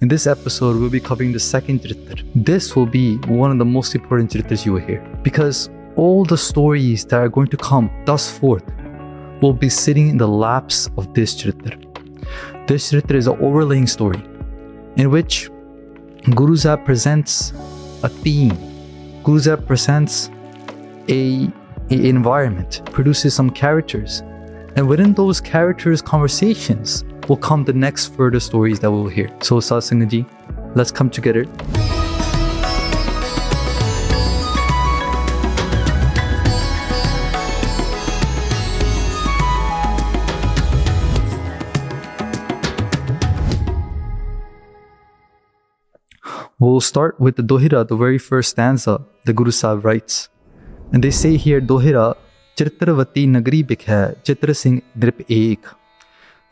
In this episode, we'll be covering the second Charitar. This will be one of the most important Charitars you will hear, because all the stories that are going to come thus forth will be sitting in the laps of this Charitar. This Charitar is an overlaying story in which Guru Sahib presents a theme. Guru Sahib presents a environment, produces some characters, and within those characters' conversations will come the next further stories that we'll hear. So Sat Singh Ji, let's come together. We'll start with the Dohira, the very first stanza the Guru Sahib writes. And they say here, Dohira, Charitrvati Nagri Bikha, Chartir Singh Drip Ek.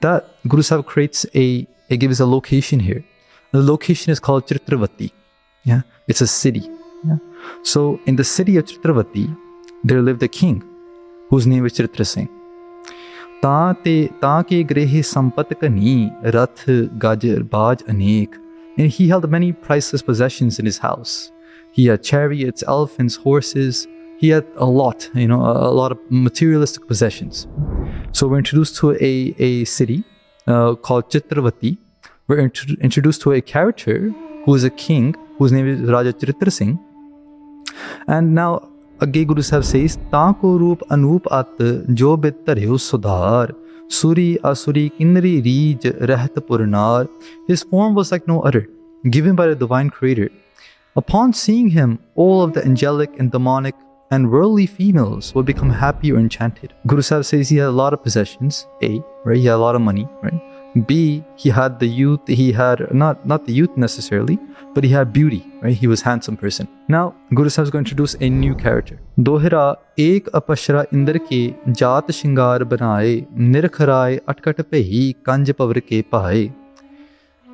That Guru Sahib gives a location here. The location is called Charitrvati. Yeah, it's a city. Yeah. So in the city of Charitrvati, there lived a king whose name is Charitr Singh. Ta ke grehe sampat kani rath gajar baj anek. And he held many priceless possessions in his house. He had chariots, elephants, horses. He had a lot of materialistic possessions. So we're introduced to a city called Charitrvati. We're introduced to a character who is a king whose name is Raja Chartir Singh. And now again Guru Sahib says, Taako roop anup at jo bittaryo sudhar suri asuri kinri reej rahat purnar. His form was like no other, given by the divine creator. Upon seeing him, all of the angelic and demonic and worldly females would become happy or enchanted. Guru Sahib says he had a lot of possessions, A, right? He had a lot of money, right? B, he had the youth, he had, not the youth necessarily, but he had beauty, right? He was a handsome person. Now, Guru Sahib is going to introduce a new character. Dohira ek apashra indar ke jaat shingar banaye, nirkharaye atkat pehi kanj pavr ke paye.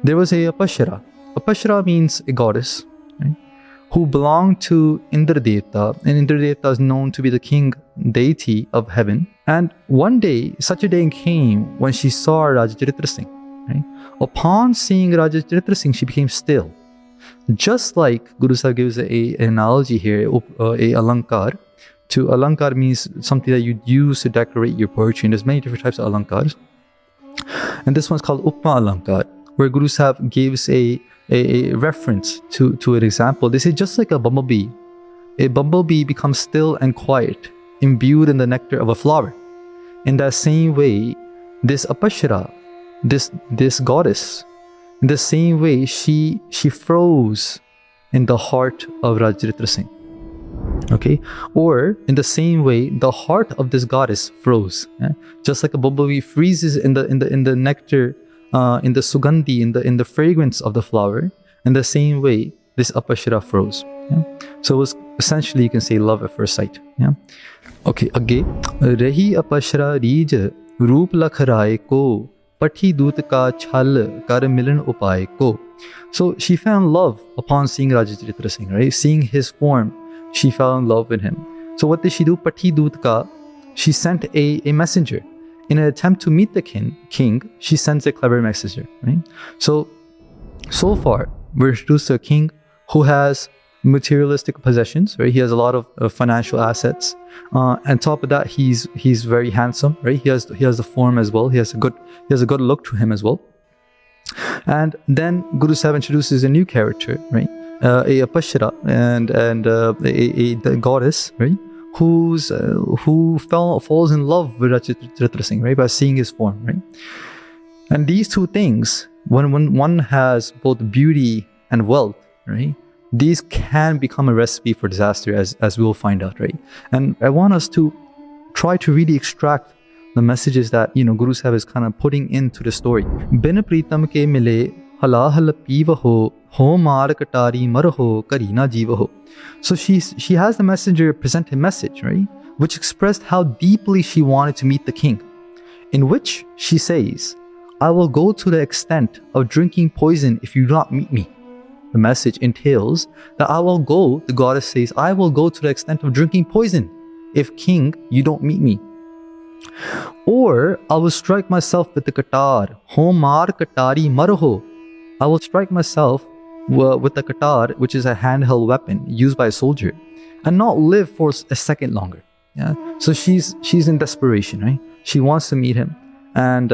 There was a apashra. Apashra means a goddess, right? Who belonged to Indra Devta, and Indra Devta is known to be the king deity of heaven. And one day, such a day came when she saw Raja Charitr Singh. Right? Upon seeing Raja Charitr Singh, she became still. Just like Guru Sahib gives an analogy here, a alankar. Alankar means something that you use to decorate your poetry, and there's many different types of alankars. And this one's called Upma Alankar, where Guru Sahib gives a reference to an example. They say just like a bumblebee becomes still and quiet, imbued in the nectar of a flower. In that same way, this apashara, this goddess, in the same way she froze in the heart of Raja Charitr Singh. Okay, or in the same way, the heart of this goddess froze. Yeah? Just like a bumblebee freezes in the nectar. In the sugandhi, in the fragrance of the flower, in the same way, this apashara froze. Yeah? So it was essentially, you can say, love at first sight. Yeah. Okay. Again, rahi apashara reej roop lakharaye ko pathi doot ka chhal kar milan upaye ko. So she found love upon seeing Raja Charitr Singh, right? Seeing his form, she fell in love with him. So what did she do? Pathi doot ka, she sent a messenger. In an attempt to meet the king, she sends a clever messenger, right? So far, we're introduced to a king who has materialistic possessions, right? He has a lot of financial assets. On top of that, he's very handsome, right? He has the form as well. He has a good look to him as well. And then Guru Sahib introduces a new character, right? A apashara and a goddess, right? Who falls in love with Raja Charitr Singh, right, by seeing his form, right? And these two things, when one has both beauty and wealth, right, these can become a recipe for disaster, as we will find out, right? And I want us to try to really extract the messages that Guru Sahib is kind of putting into the story. Bin pritam ke mile halahal pivaho ho maar katari marho karina jivaho. So she has the messenger present a message, right, which expressed how deeply she wanted to meet the king, in which she says, I will go to the extent of drinking poison if you do not meet me. The message entails that the goddess says, I will go to the extent of drinking poison if king, you don't meet me. Or I will strike myself with the katar, ho maar katari marho. I will strike myself with the katar, which is a handheld weapon used by a soldier, and not live for a second longer. Yeah. So she's in desperation, right? She wants to meet him, and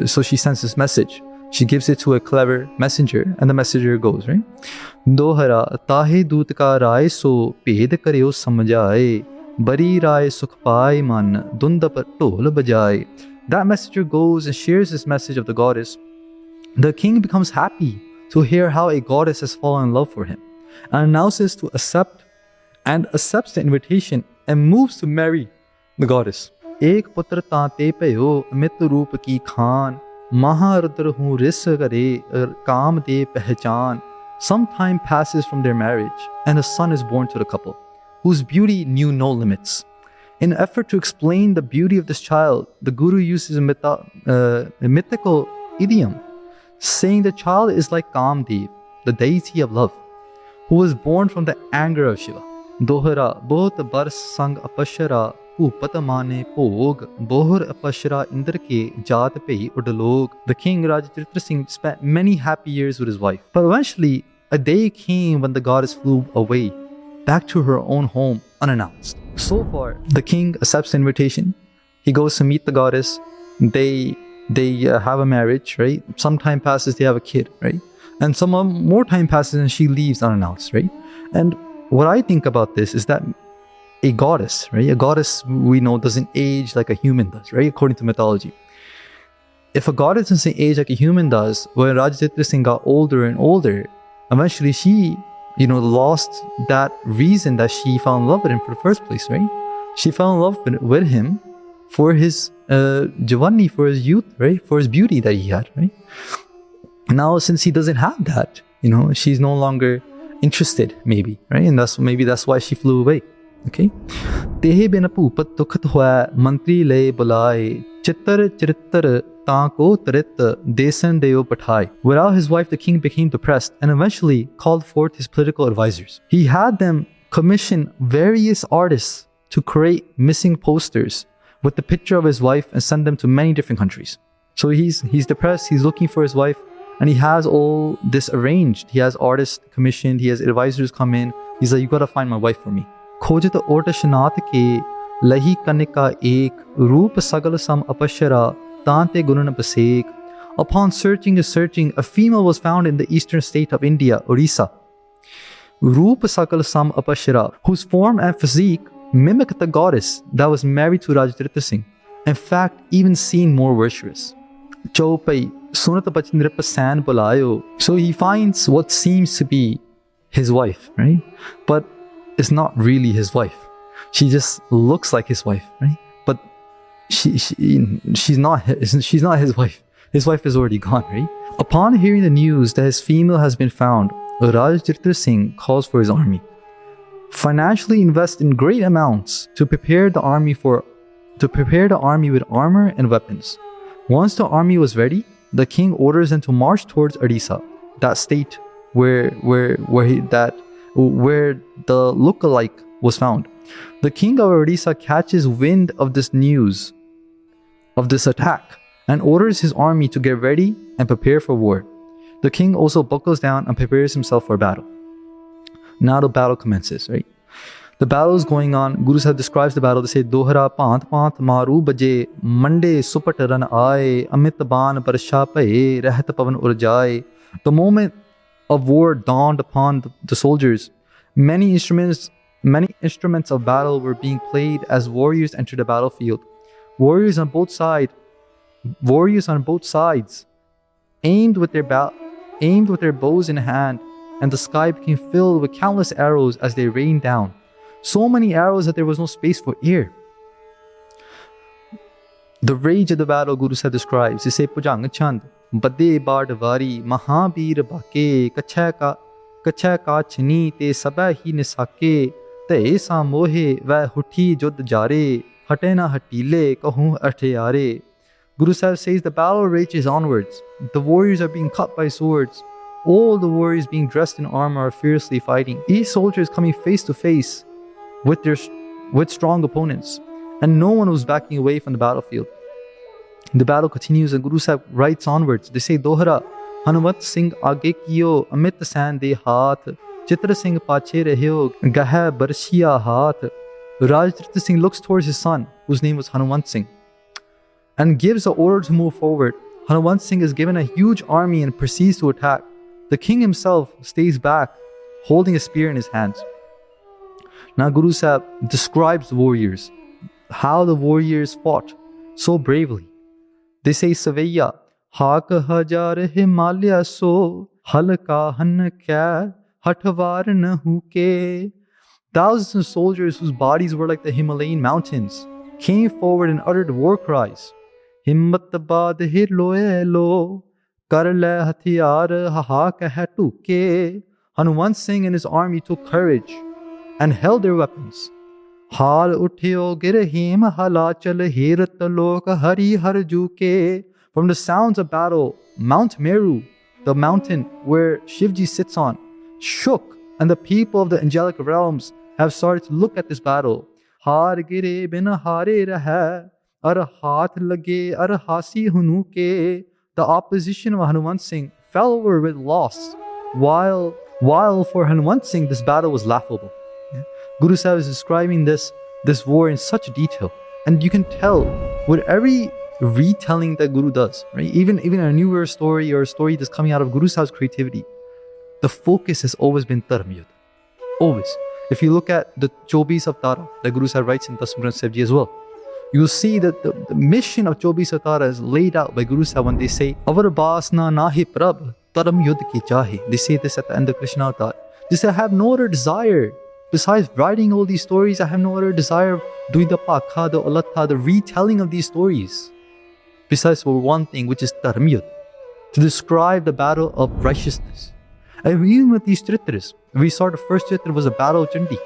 so she sends this message. She gives it to a clever messenger, and the messenger goes, right? Dohara tahe doot ka rai so ped karyo samjhaye, bari rai sukh paai man dunda par ढोल बजाए. That messenger goes and shares this message of the goddess. The king becomes happy to hear how a goddess has fallen in love for him, and announces to accepts the invitation and moves to marry the goddess. Ek putra taante payo amit roop ki khan, maharudra hu ris kare kaam de pehchan. Some time passes from their marriage, and a son is born to the couple, whose beauty knew no limits. In an effort to explain the beauty of this child, the Guru uses a mythical idiom, saying the child is like Kamdev, the deity of love, who was born from the anger of Shiva. Dohara bahut bars sang apashara upat mane bhog bohar apashara indra ke jaat pei udlog. The king Raja Chartir Singh spent many happy years with his wife, but eventually a day came when the goddess flew away back to her own home unannounced. So far, the king accepts the invitation. He goes to meet the goddess. They have a marriage, right? Some time passes, they have a kid, right? And some more time passes and she leaves unannounced, right? And what I think about this is that a goddess, right? A goddess, we know, doesn't age like a human does, right? According to mythology. If a goddess doesn't age like a human does, when Raja Chartir Singh got older and older, eventually she, lost that reason that she fell in love with him for the first place, right? She fell in love with him for his Javani, for his youth, right? For his beauty that he had, right? Now, since he doesn't have that, she's no longer interested, maybe, right? And that's why she flew away. Okay. Tehe bin poopat dukhat hoya mantri le bulaye chittar charitr taako tarit desan deo pathai. Without his wife, the king became depressed and eventually called forth his political advisors. He had them commission various artists to create missing posters with the picture of his wife and send them to many different countries. So he's depressed, he's looking for his wife, and he has all this arranged. He has artists commissioned, he has advisors come in. He's like, you gotta find my wife for me. Khojat ota shanat ke lahi kanika ek roop sagal sam apashara tante gunan pasek. Upon searching, a female was found in the eastern state of India, Orissa. Roop sagal sam apashara, whose form and physique mimicked the goddess that was married to Raja Chartir Singh. In fact, even seemed more virtuous. Chaupai sunat bachin pasan bulayo. So he finds what seems to be his wife, right? But it's not really his wife. She just looks like his wife, right? But she's not his wife. His wife is already gone, right? Upon hearing the news that his female has been found, Raja Chartir Singh calls for his army. Financially invest in great amounts to prepare the army with armor and weapons. Once the army was ready, the king orders them to march towards Orissa, that state where the lookalike was found. The king of Orissa catches wind of this news, of this attack, and orders his army to get ready and prepare for war. The king also buckles down and prepares himself for battle. Now the battle commences, right? The battle is going on. Guru Sahib describes the battle. They say, Dohra pant pant maru baje, mande supat ran aaye, amit ban barsha paye, rehat pavan urjaye. The moment of war dawned upon the soldiers. Many instruments of battle were being played as warriors entered the battlefield. Warriors on both sides aimed with their bows in hand, and the sky became filled with countless arrows as they rained down. So many arrows that there was no space for air. The rage of the battle, Guru Sahib describes. He says, Pujang Chand, Bade Bardvari, Mahabir Bake, Kacha ka chini te sabah hi nisake, te sa mohe va huti jod jare, hatena hatile kahun atheyare. Guru Sahib says the battle rages onwards. The warriors are being cut by swords. All the warriors being dressed in armor are fiercely fighting. Each soldier is coming face to face with strong opponents, and no one was backing away from the battlefield. The battle continues and Guru Sahib writes onwards. They say, Dohra, Hanumat Singh आगे कियो Amit San दे हाथ, चित्र सिंह पाछे रहियो गह बरछिया हाथ. Raja Chartir Singh looks towards his son, whose name was Hanumant Singh, and gives the order to move forward. Hanumant Singh is given a huge army and proceeds to attack. The king himself stays back, holding a spear in his hands. Now Guru Sahib describes the warriors, how the warriors fought so bravely. They say, Savaiya, Haak hajar Himalaya so, halka han kya, hatvar nahu ke. Thousands of soldiers whose bodies were like the Himalayan mountains came forward and uttered war cries. Himmat baad hir loe lo, kar le hatiyar ha keh tuke. Hanumant Singh and his army took courage and held their weapons. Har uthyo girhim halachal hirat lok hari har juke. From the sounds of battle, Mount Meru, the mountain where Shivji sits on, shook, and the people of the angelic realms have started to look at this battle. Har gire bin hare raha, ar haath lage ar hasi hunu ke. The opposition of Hanumant Singh fell over with loss, while for Hanumant Singh this battle was laughable. Guru Sahib is describing this war in such detail, and you can tell with every retelling that Guru does, right? Even a newer story or a story that's coming out of Guru Sahib's creativity, the focus has always been Dharm Yudh. Always. If you look at the 24 Avtara that Guru Sahib writes in Dasam Granth Sahib Ji as well, you'll see that the mission of 24 Avtara is laid out by Guru Sahib when they say, Avar basna nahi prabh, Dharm Yudh ki chahe. They say this at the end of Krishna Avatar. They say, I have no other desire. Besides writing all these stories, I have no other desire, Duidapakha, the Ulatha, the retelling of these stories. Besides for one thing, which is Dharm Yudh, to describe the battle of righteousness. And even with these Charitras, we saw the first Charitra was a battle of Chandi.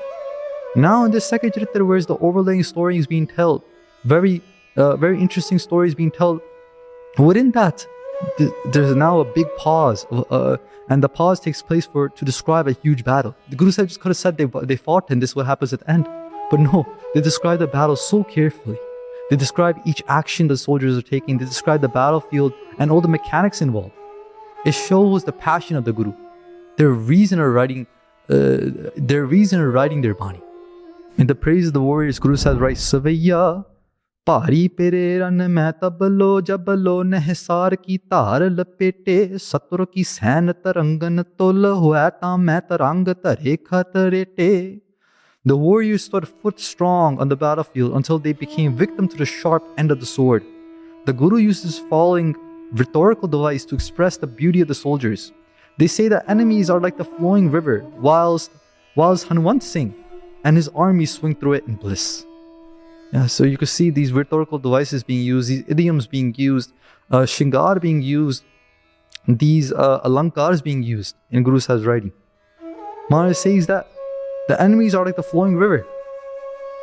Now in this second Charitra, where the overlaying story is being told, very interesting stories being told. Within that, there's now a big pause, and the pause takes place to describe a huge battle. The Guru Sahib just could have said they fought and this is what happens at the end. But no, they describe the battle so carefully. They describe each action the soldiers are taking. They describe the battlefield and all the mechanics involved. It shows the passion of the Guru. Their reason of writing their Bani. In the praise of the warriors, Guru Sahib writes, Savaiya, Pari pere ran mein tablo jablo nehsar ki tar lapete, satur ki sain tarangan tol hua ta main tarang tare khatarete. The warriors stood foot strong on the battlefield until they became victim to the sharp end of the sword. The Guru uses the following rhetorical device to express the beauty of the soldiers. They say that enemies are like the flowing river, whilst Hanumant Singh and his army swing through it in bliss. Yeah, so you can see these rhetorical devices being used, these idioms being used, shingar being used, these alankars being used in Guru Sahib's writing. Maharaj says that the enemies are like the flowing river,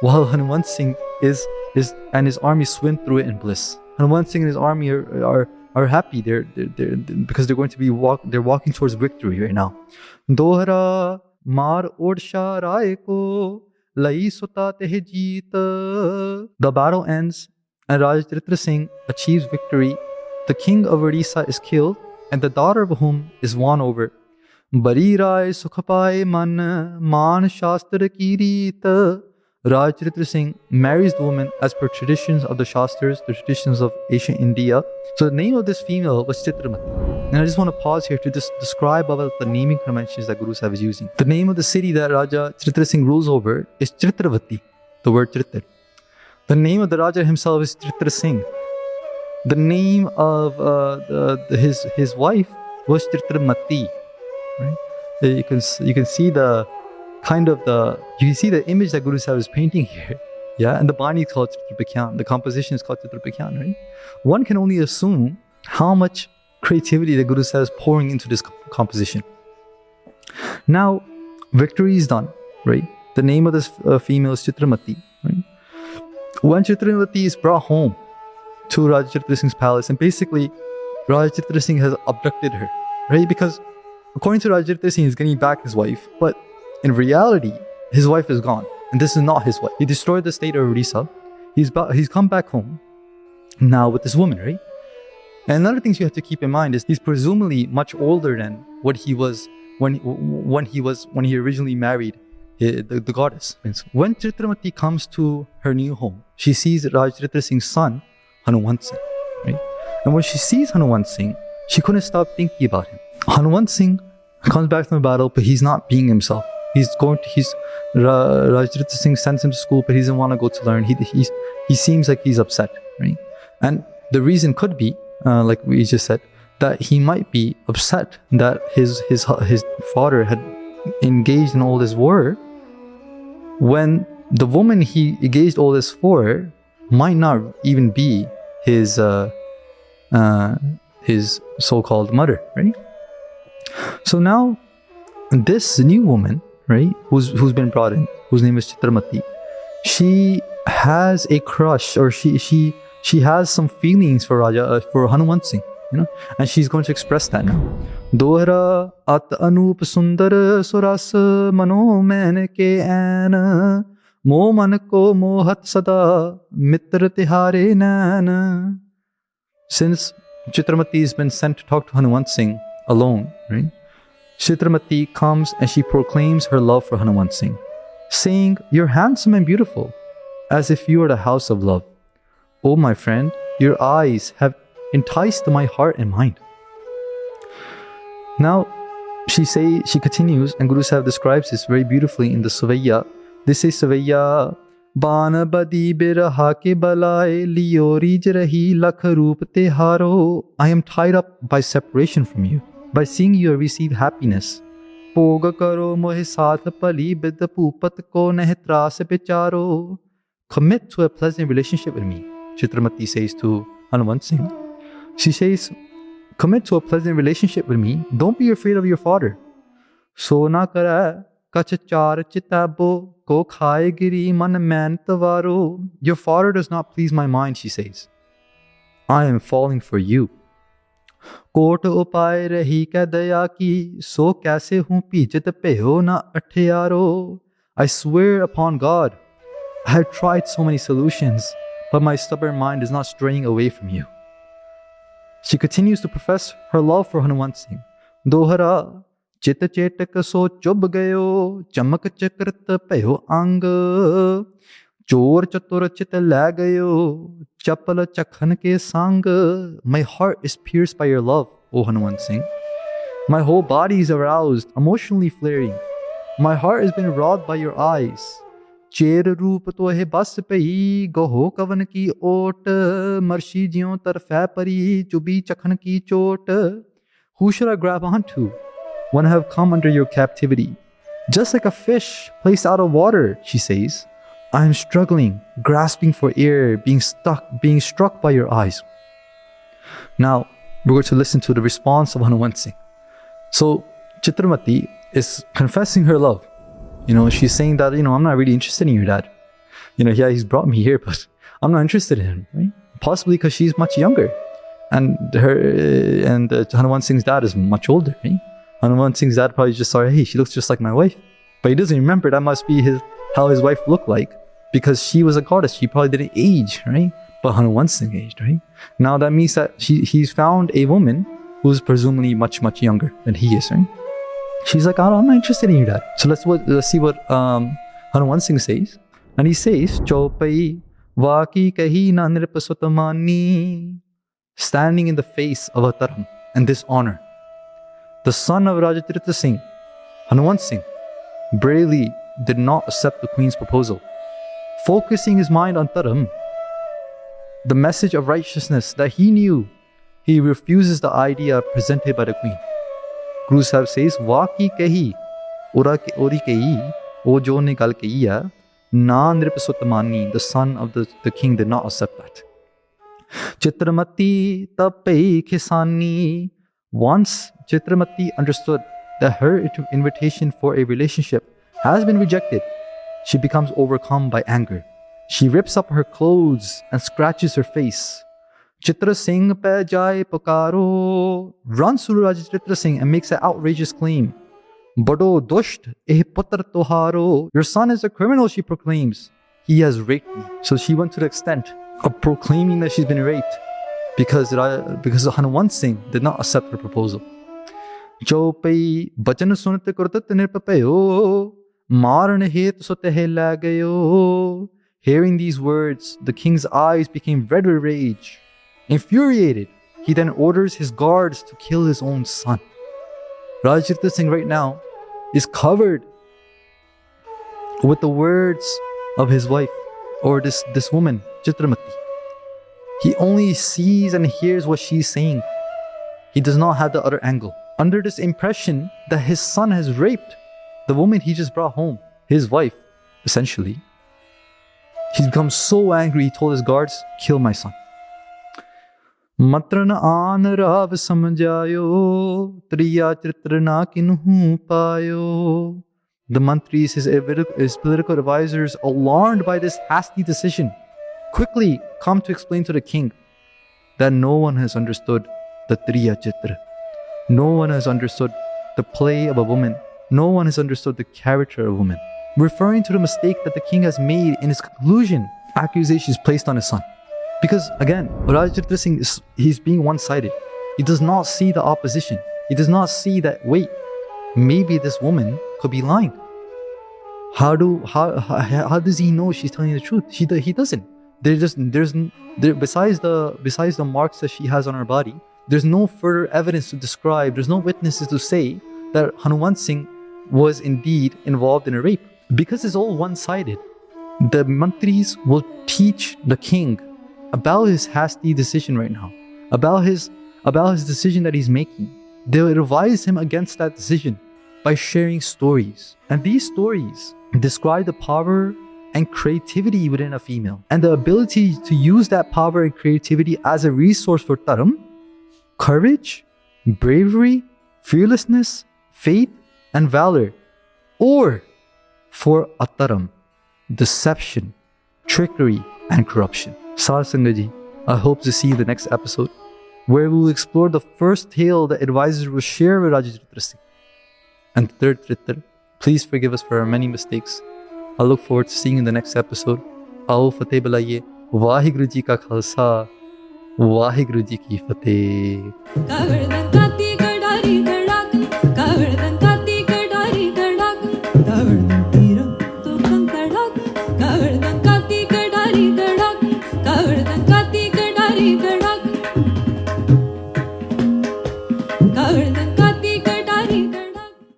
while Hanumant Singh and his army swim through it in bliss. Hanumant Singh and his army are happy. They're because they're going to be walking towards victory right now. Dohra mar odsha rai ko lai suta teh jeet. The battle ends and Raja Charitr Singh achieves victory. The king of Odisha is killed and the daughter of whom is won over. Bari rai sukh paaye man shastra ki reet. Raja Charitr Singh marries the woman as per traditions of the Shastras, the traditions of ancient India. So the name of this female was Chitramati. And I just want to pause here to just describe about the naming conventions that Guru Sahib is using. The name of the city that Raja Chartir Singh rules over is Charitravati, the word Charitir. The name of the Raja himself is Chartir Singh. The name of his wife was Chitramati. Right? You can see the image that Guru Sahib is painting here. Yeah, and the Bani is called Charitropakhyan. The composition is called Charitropakhyan, right? One can only assume how much creativity the Guru Sahib is pouring into this composition. Now, victory is done, right? The name of this female is Chitramati, right? When Chitramati is brought home to Raja Chartir Singh's palace, and basically Raja Chartir Singh has abducted her, right? Because according to Raja Chartir Singh, he's getting back his wife, but in reality, his wife is gone, and this is not his wife. He destroyed the state of Odisha. He's come back home now with this woman, right? And another thing you have to keep in mind is he's presumably much older than what he was when he originally married the goddess. When Chitramati comes to her new home, she sees Raja Chartir Singh's son, Hanumant Singh, right? And when she sees Hanumant Singh, she couldn't stop thinking about him. Hanumant Singh comes back from the battle, but he's not being himself. Raja Chartir Singh sends him to school, but he doesn't want to go to learn. He seems like he's upset, right? And the reason could be, like we just said, that he might be upset that his father had engaged in all this war when the woman he engaged all this for might not even be his so-called mother, right? So now this new woman, right, who's been brought in, whose name is Chitramati, she has a crush, or she has some feelings for Hanumant Singh, you know, and she's going to express that now. Dohra at anup sundar suras mano main ke ain mo man ko mohat sada mitra tihare nain. Since Chitramati has been sent to talk to Hanumant Singh alone, right? Chitramati comes and she proclaims her love for Hanumant Singh, saying, "You're handsome and beautiful, as if you are the house of love. Oh, my friend, your eyes have enticed my heart and mind." Now, she continues, and Guru Sahib describes this very beautifully in the Savaiya. This is Savaiya. Bana badi biraha ke balai liori jrahi lakh roop te haro. I am tied up by separation from you. By seeing you, I receive happiness. Poga karo mohe saath pali bid pupat ko neh tras bicharo. Commit to a pleasant relationship with me, Chitramati says to Hanumant Singh. She says, commit to a pleasant relationship with me. Don't be afraid of your father. So na kara kach char chitabo ko khaye giri man man tawaro. Your father does not please my mind, she says. I am falling for you. कोट उपाय रही कै दया की सो कैसे हूँ पीजत पेहो ना अठयारो. I swear upon God, I have tried so many solutions, but my stubborn mind is not straying away from you. She continues to profess her love for Hanumant Singh. Dohra chit chetak so chub gayo chamak chakrat peho ang chor chatur chit la gayo chapal chakhan ke sang. My heart is pierced by your love, O Hanumant Singh. My whole body is aroused, emotionally flaring. My heart has been robbed by your eyes. Cher roop tohe bas pei goho kavan ki ot marshi jiyon tarfai pari chubi chakhan ki chot. Who should I grab onto when I have come under your captivity? Just like a fish placed out of water, she says, I am struggling, grasping for air, being struck by your eyes. Now, we're going to listen to the response of Hanumant Singh. So, Chitramati is confessing her love. You know, she's saying that, you know, I'm not really interested in your dad. You know, yeah, he's brought me here, but I'm not interested in him, right? Possibly because she's much younger. And Hanumant Singh's dad is much older, right? Hanumant Singh's dad probably just saw, hey, she looks just like my wife. But he doesn't remember that must be how his wife looked like, because she was a goddess. She probably didn't age, right? But Hanumant Singh aged, right? Now that means that he's found a woman who's presumably much, much younger than he is, right? She's like, oh, I'm not interested in your dad. So let's see what Hanumant Singh says. And he says, Chaupai Vaki kahi na nirpasotamani, standing in the face of a dharam and dishonor. The son of Raja Chartir Singh, Hanumant Singh, bravely did not accept the queen's proposal. Focusing his mind on dharam, the message of righteousness that he knew, he refuses the idea presented by the queen. Guru Sahib says, Vaki kahi, ori kahi, o jo ne gal kahi hai, na nirpasotamani, the son of the king did not accept that. Chitramati tapai kisani. Once Chitramati understood that her invitation for a relationship has been rejected, she becomes overcome by anger. She rips up her clothes and scratches her face. Chitra Singh pe jai pakaro, runs to Raja Chartir Singh and makes an outrageous claim. Bado dusht eh putar toharo, your son is a criminal, she proclaims. He has raped me. So she went to the extent of proclaiming that she's been raped. because Hanwant Singh did not accept her proposal. Jo pei bachan sunte kurtat nirpapayo, maran het sotehe lagayo. Hearing these words, the king's eyes became red with rage. Infuriated, he then orders his guards to kill his own son. Raja Chartir Singh right now is covered with the words of his wife, or this woman, Chitramati. He only sees and hears what she's saying. He does not have the other angle. Under this impression that his son has raped the woman he just brought home, his wife, essentially, he's become so angry, he told his guards, kill my son. Matran aan rav samjayo, triya charitra na kinhu payo. The mantris, his political advisors, alarmed by this hasty decision, quickly come to explain to the king that no one has understood the triya chitra. No one has understood the play of a woman. No one has understood the character of a woman. Referring to the mistake that the king has made in his conclusion, accusations placed on his son. Because again, Raja Chartir Singh he's being one-sided. He does not see the opposition. He does not see that, wait, maybe this woman could be lying. How does he know she's telling the truth? He doesn't. Besides the marks that she has on her body, there's no further evidence to describe, there's no witnesses to say that Hanwant Singh was indeed involved in a rape. Because it's all one-sided, the mantris will teach the king about his hasty decision right now, about his decision that he's making. They'll advise him against that decision by sharing stories. And these stories describe the power and creativity within a female, and the ability to use that power and creativity as a resource for dharam, courage, bravery, fearlessness, faith, and valor, or for ataram, deception, trickery, and corruption. Sar Sangaji, I hope to see you in the next episode, where we will explore the first tale that advisors will share with Raja Chartir Singh. And the third Charitra, please forgive us for our many mistakes. I look forward to seeing you in the next episode. Aao fateh bulaye, Waheguru Ji ka Khalsa, Waheguru Ji ki Fateh.